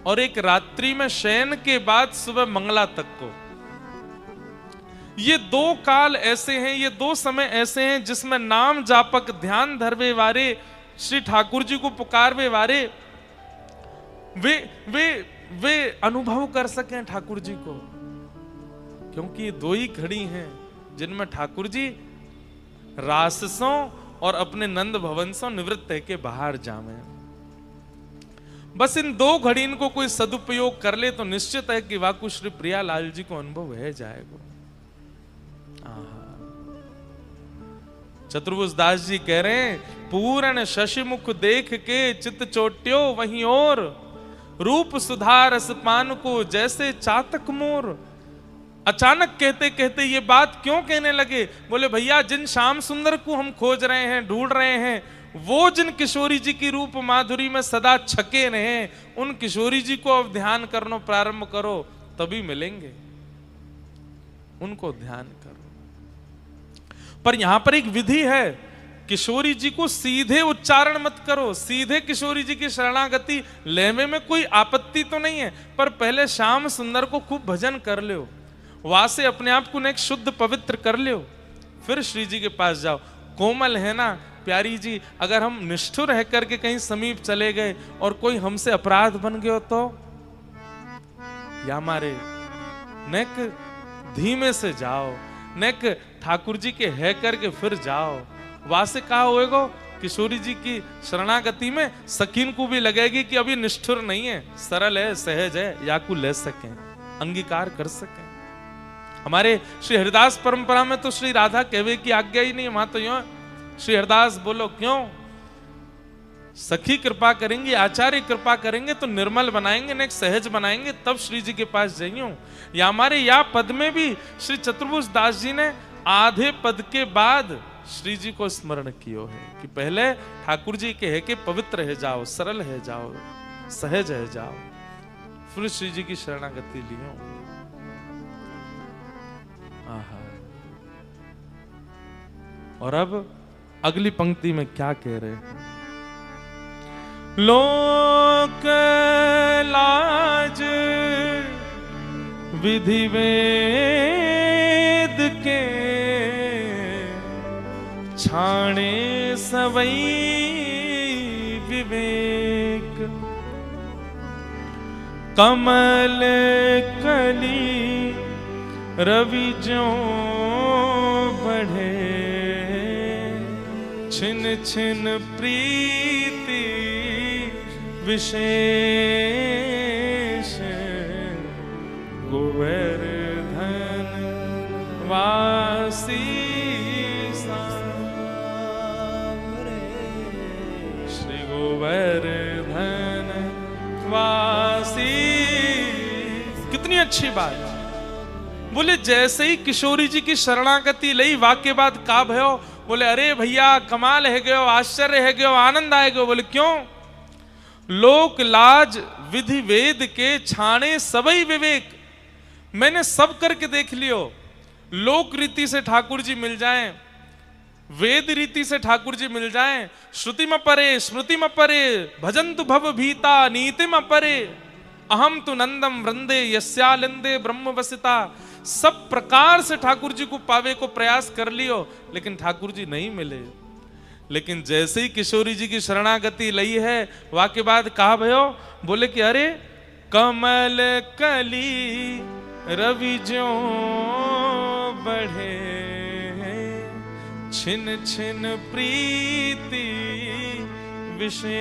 और एक रात्रि में शयन के बाद सुबह मंगला तक को। ये दो काल ऐसे हैं, ये दो समय ऐसे हैं जिसमें नाम जापक ध्यान धरवे वारे, श्री ठाकुर जी को पुकारवे वारे वे अनुभव कर सकें ठाकुर जी को। क्योंकि ये दो ही घड़ी हैं जिनमें ठाकुर जी राससों और अपने नंद भवन से निवृत्त है के बाहर जावे। बस इन दो घड़ी को कोई सदुपयोग कर ले तो निश्चित है कि वाकु श्री प्रियालाल जी को अनुभव है जाएगा। चतुर्भुज दास जी कह रहे हैं, पूर्ण शशि मुख देख के चित चोट्यो वहीं और, रूप सुधार रस पान को जैसे चातक मोर। अचानक कहते कहते ये बात क्यों कहने लगे? बोले भैया, जिन श्याम सुंदर को हम खोज रहे हैं, ढूंढ रहे हैं, वो जिन किशोरी जी की रूप माधुरी में सदा छके रहे, उन किशोरी जी को अब ध्यान करना प्रारंभ करो, तभी मिलेंगे। उनको ध्यान करो। पर यहां पर एक विधि है, किशोरी जी को सीधे उच्चारण मत करो, सीधे किशोरी जी की शरणागति लेने में कोई आपत्ति तो नहीं है, पर पहले श्याम सुंदर को खूब भजन कर लो, वहां से अपने आप को एक शुद्ध पवित्र कर लो, फिर श्री जी के पास जाओ। कोमल है ना प्यारी जी, अगर हम निष्ठुर रह करके कहीं समीप चले गए और कोई हमसे अपराध बन गयो तो, या मारे नेक धीमे से जाओ, नेक ठाकुर जी के है करके फिर जाओ। वहां से कहा होएगो, किशोरी जी की शरणागति में सकीन को भी लगेगी कि अभी निष्ठुर नहीं है, सरल है, सहज है, या को ले सकें, अंगीकार कर सकें। हमारे श्री हरिदास परंपरा में तो श्री राधा कहवे की आज्ञा ही नहीं, वहां तो यूं श्री हरिदास बोलो क्यों, सखी कृपा करेंगे, आचार्य कृपा करेंगे तो निर्मल बनाएंगे, ने सहज बनाएंगे, तब श्री जी के पास जाइयो। या हमारे या पद में भी श्री चतुर्भुज दास जी ने आधे पद के बाद श्री जी को स्मरण कियो है कि पहले ठाकुर जी के है कि पवित्र है जाओ, सरल है जाओ, सहज है जाओ, फिर श्री जी की शरणागति लियो। आहा। और अब अगली पंक्ति में क्या कह रहे हैं? लोक लाज विधि वेद के छाणे सवई विवेक, कमल कली रवि ज्यों बढ़े, छिन छिन प्रीति विशेष, गोवर्धन वासी श्री गोवर्धन वासी। कितनी अच्छी बात। बोले जैसे ही किशोरी जी की शरणागति लई, वाक्य बाद का भयो। बोले अरे भैया कमाल है गयो, आश्चर्य है गयो, आनंद आए गयो। बोले क्यों? लोक लाज विधि वेद के छाणे सबई विवेक। मैंने सब करके देख लियो। लोक रीति से ठाकुर जी मिल जाएं, वेद रीति से ठाकुर जी मिल जाएं, श्रुति में परे स्मृति में परे, भजंतु भव भीता नीति में परे, अहम तु नंदम वृंदे यस्यालिंदे ब्रह्म वसिता। सब प्रकार से ठाकुर जी को पावे को प्रयास कर लियो, लेकिन ठाकुर जी नहीं मिले। लेकिन जैसे ही किशोरी जी की शरणागति लई है, वाक्य बाद कहा भयो। बोले कि अरे कमल कली रवि ज्यों बढ़े, छिन छिन प्रीति विशेष।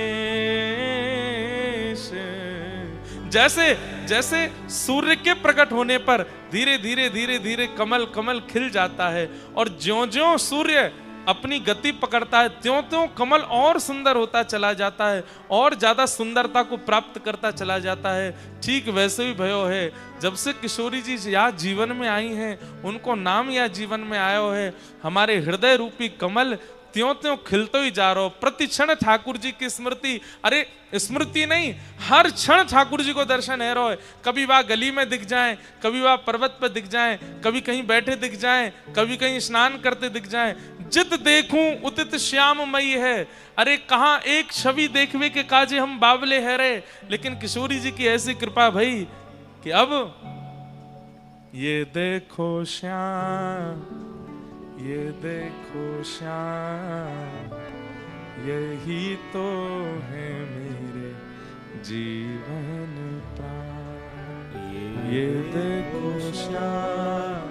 जैसे जैसे सूर्य के प्रकट होने पर धीरे धीरे धीरे धीरे कमल कमल खिल जाता है, और ज्यों ज्यों सूर्य अपनी गति पकड़ता है, त्यों त्यों कमल और सुंदर होता चला जाता है, और ज्यादा सुंदरता को प्राप्त करता चला जाता है। ठीक वैसे ही भयो है। जब से किशोरी जी यहाँ जीवन में आई हैं, उनको नाम या जीवन में आयो है। हमारे हृदय रूपी कमल त्यों त्यों खिलते ही जा रहो। प्रति क्षण ठाकुर जी की स्मृति, अरे स्मृति नहीं, हर क्षण ठाकुर जी को दर्शन है रहो है। कभी वह गली में दिख जाएं, कभी वह पर्वत पर दिख जाएं, कभी कहीं बैठे दिख जाएं, कभी कहीं स्नान करते दिख जाएं। जित देखूं उतित श्याममयी है। अरे कहाँ एक छवि देखवे के काजे हम बावले है रे। लेकिन किशोरी जी की ऐसी कृपा भई कि अब ये देखो श्याम, ये देखो श्याम, यही तो है मेरे जीवन प्राण। ये देखो श्याम,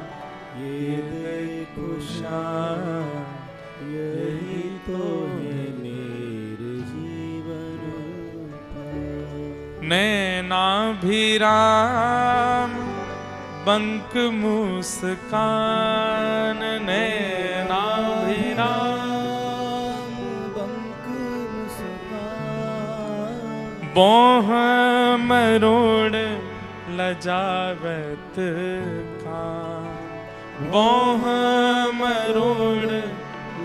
ये देखो श्याम, यही तो है मेरे जीवन प्राण। नैनाभिराम बंक मुस्कान, नैनाभिराम बंक मुस्कान, बोह मरोड़ लजावत कान, बोह मरोड़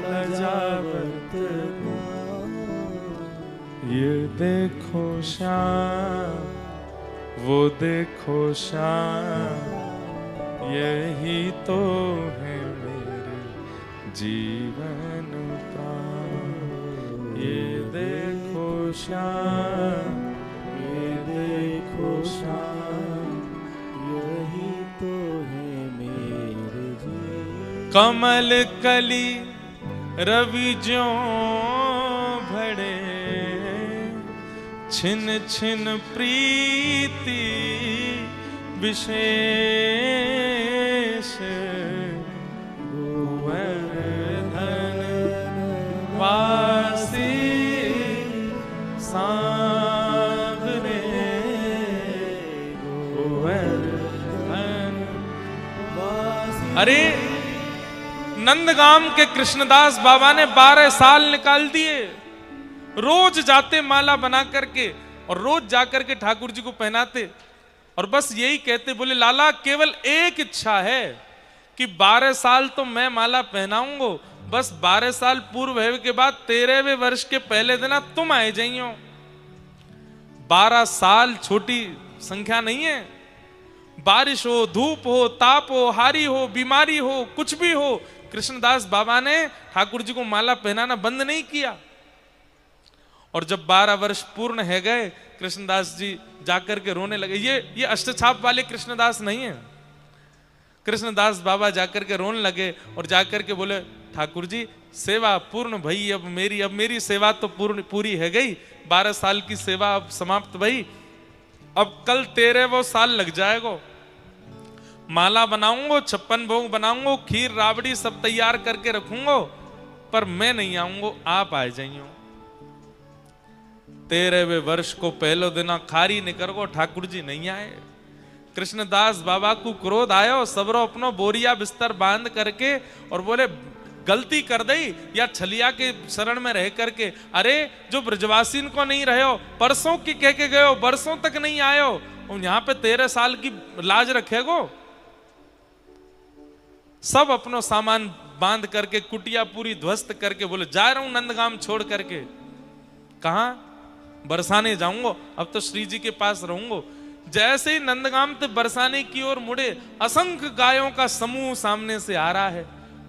लजावत कान। ये देखो श्याम, वो देखो श्याम, यही तो है मेरे जीवन प्राण। ये देखो श्याम, ये देखो श्याम, यही तो है मेरे जीवन। कमल कली रवि ज्यों बढ़े, छिन छिन प्रीति विशेष, गोवर्धन वासी सांवरे, गोवर्धन वासी। अरे नंदगाम के कृष्णदास बाबा ने 12 साल निकाल दिए। रोज जाते माला बना करके, और रोज जाकर के ठाकुर जी को पहनाते, और बस यही कहते, बोले लाला केवल एक इच्छा है कि 12 साल तो मैं माला पहनाऊंगा, बस 12 साल पूर्व है के बाद 13वें वर्ष के पहले दिन तुम आए जाइयो। 12 साल छोटी संख्या नहीं है। बारिश हो, धूप हो, ताप हो, हारी हो, बीमारी हो, कुछ भी हो, कृष्णदास बाबा ने ठाकुर जी को माला पहनाना बंद नहीं किया। और जब 12 वर्ष पूर्ण है गए, कृष्णदास जी जाकर के रोने लगे। ये अष्टछाप वाले कृष्णदास नहीं है। कृष्णदास बाबा जाकर के रोने लगे और जाकर के बोले, ठाकुर जी सेवा पूर्ण भई, अब मेरी सेवा तो पूरी है गई। 12 साल की सेवा अब समाप्त भई। अब कल तेरे वो साल लग जाएगो, माला बनाऊंगो, 56 भोग बनाऊंगो, खीर राबड़ी सब तैयार करके रखूंगो, पर मैं नहीं आऊंगो, आप आ जाइयो। तेरे वे वर्ष को पहलो दिना खारी निकर को ठाकुर जी नहीं आए। कृष्णदास बाबा को क्रोध आयो, सबरो अपनो बोरिया बिस्तर बांध करके और बोले गलती कर दई या छलिया के शरण में रह करके, अरे जो ब्रजवासीन को नहीं रहे हो, परसों की कह के गए हो, बरसों तक नहीं आए हो, यहाँ पे 13 साल की लाज रखेगो। सब अपनो सामान बांध करके कुटिया पूरी ध्वस्त करके बोले जा रहा हूं नंदगाम छोड़ करके। कहा? बरसाने जाऊंगा, अब तो श्री जी के पास रहूंगा। जैसे ही नंदगाम से बरसाने की ओर मुड़े, असंख्य गायों का समूह सामने से आ रहा है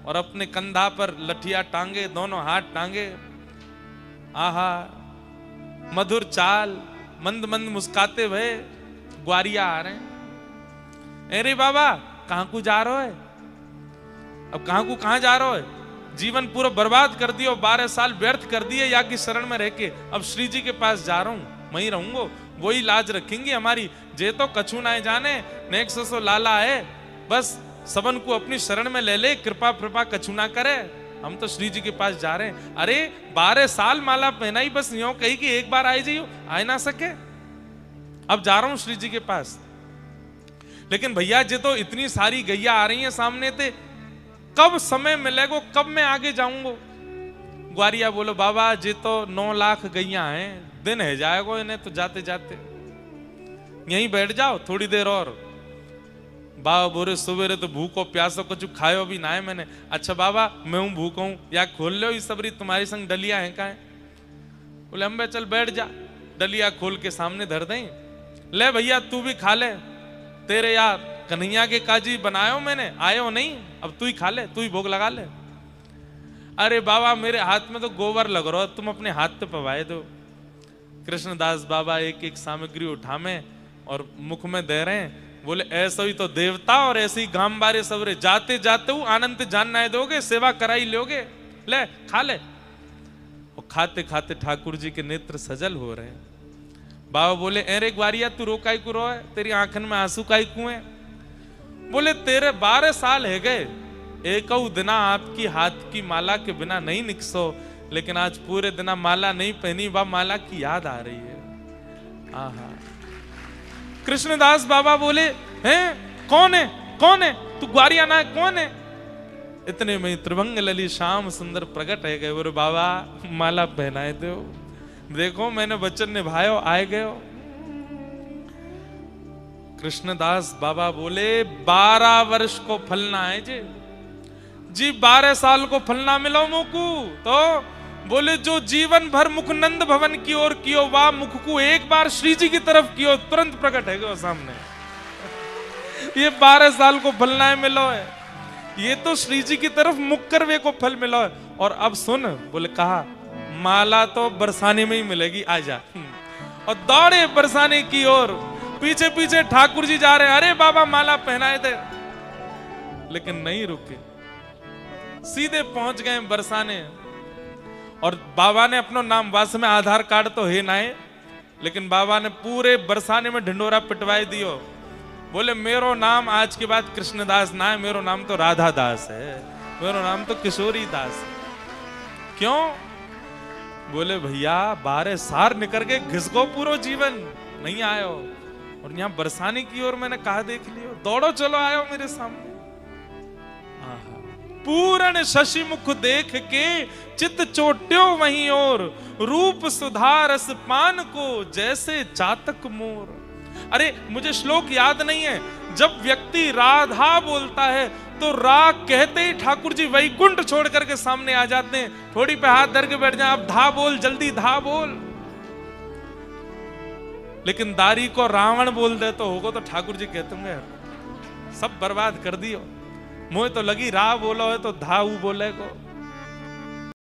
और अपने कंधा पर लठिया टांगे, दोनों हाथ टांगे। आहा, मधुर चाल, मंद मंद मुस्काते हुए ग्वारिया आ रहे हैं। अरे बाबा कहां को जा रहे हो? अब कहां जा रहे हो? जीवन पूरा बर्बाद कर दियो, 12 साल व्यर्थ कर दिए या की शरण में रह के, अब श्री जी के पास जा रहा हूं, वहीं रहूंगा, वही लाज रखेंगे हमारी। जे तो कछु ना जाने, नेक सो लाला है, बस सबन को अपनी शरण में ले ले, कृपा कृपा कछु ना करे, हम तो श्री जी के पास जा रहे हैं। अरे 12 साल माला पहनाई, बस यूं कही कि एक बार आई जाइयो, आए ना सके, अब जा रहा हूं श्री जी के पास। लेकिन भैया जे तो इतनी सारी गैया आ रही हैं सामने थे, कब समय मिलेगा, कब मैं आगे जाऊंगा? ग्वारिया बोलो बाबा जी तो 9 लाख गैया हैं, दिन है जाएगा इन्हें तो जाते जाते, यहीं बैठ जाओ थोड़ी देर और। बाबा बोरे सुबेरे तो भूखो प्यासो कुछ खायो भी ना है मैंने। अच्छा बाबा मैं हूं भूखा हूं, या खोल लो ये सबरी तुम्हारी संग डलिया है का है? बोले अम्बे चल बैठ जा, डलिया खोल के सामने धर दें, ले भैया तू भी खा ले, तेरे यार कन्हैया के काजी बनायो मैंने, आयो नहीं, अब तू ही खा ले, तू ही भोग लगा ले। अरे बाबा मेरे हाथ में तो गोबर लग रहा है, तुम अपने हाथ पे पवाए दो। कृष्णदास बाबा एक एक सामग्री उठामे और मुख में दे रहे हैं। बोले ऐसा ही तो देवता और ऐसे ही गांव बारे सबरे, जाते जाते हूं आनंद जानना दोगे, सेवा कराई लोगे, ले खा ले। और खाते खाते ठाकुर जी के नेत्र सजल हो रहे हैं। बाबा बोले अरे ग्वारिया तू रोकाई को रो है, तेरी आंखन में आंसू काई कुएं? बोले तेरे 12 साल है गए, एक दिना आपकी हाथ की माला के बिना नहीं निकसो, लेकिन आज पूरे दिना माला नहीं पहनी, बा माला की याद आ रही है। आहा। कृष्णदास बाबा बोले हैं कौन है, कौन है तू? ग्वारिया ना कौन है? इतने में त्रिभंग लली श्याम सुंदर प्रकट है गए। बोले बाबा माला पहनाए दो, देखो मैंने वचन निभायो, आए गयो। कृष्णदास बाबा बोले 12 वर्ष को फलना है जी 12 साल को फलना मिलो मुकु। तो बोले जो जीवन भर मुख नंद भवन की ओर कियो, वाह मुख को एक बार श्री जी की तरफ कियो, तुरंत प्रकट है गो सामने। ये 12 साल को फलना है मिलो है, ये तो श्री जी की तरफ मुख करवे को फल मिलो है। और अब सुन, बोले कहा माला तो बरसाने में ही मिलेगी, आजा। और दौड़े बरसाने की ओर, पीछे पीछे ठाकुर जी जा रहे हैं। अरे बाबा माला पहनाए थे, लेकिन नहीं रुके, सीधे पहुंच गए बरसाने। और बाबा ने अपना नाम, वास में आधार कार्ड तो है ना है, लेकिन बाबा ने पूरे बरसाने में ढिंडोरा पिटवाई दियो। बोले मेरो नाम आज के बाद कृष्णदास ना है, मेरो नाम तो राधा दास है, मेरो नाम तो किशोरी दास है। क्यों? बोले भैया 12 साल निकल के घिसको पूरा जीवन नहीं आयो, और यहाँ बरसाने की ओर मैंने कहा देख लियो, दौड़ो चलो आयो मेरे सामने। पूर्ण शशि मुख देख के चित चोट्यो वहीं और, रूप सुधारस पान को जैसे चातक मोर। अरे मुझे श्लोक याद नहीं है, जब व्यक्ति राधा बोलता है तो राग कहते ही ठाकुर जी वैकुंठ छोड़ करके सामने आ जाते हैं, थोड़ी पे हाथ धर के बैठ जाए, अब धा बोल, जल्दी धा बोल। लेकिन दारी को रावण बोल दे तो होगा तो ठाकुर जी कहते होंगे सब बर्बाद कर दियो, मुझे तो लगी रा बोलो है तो धाऊ बोले को।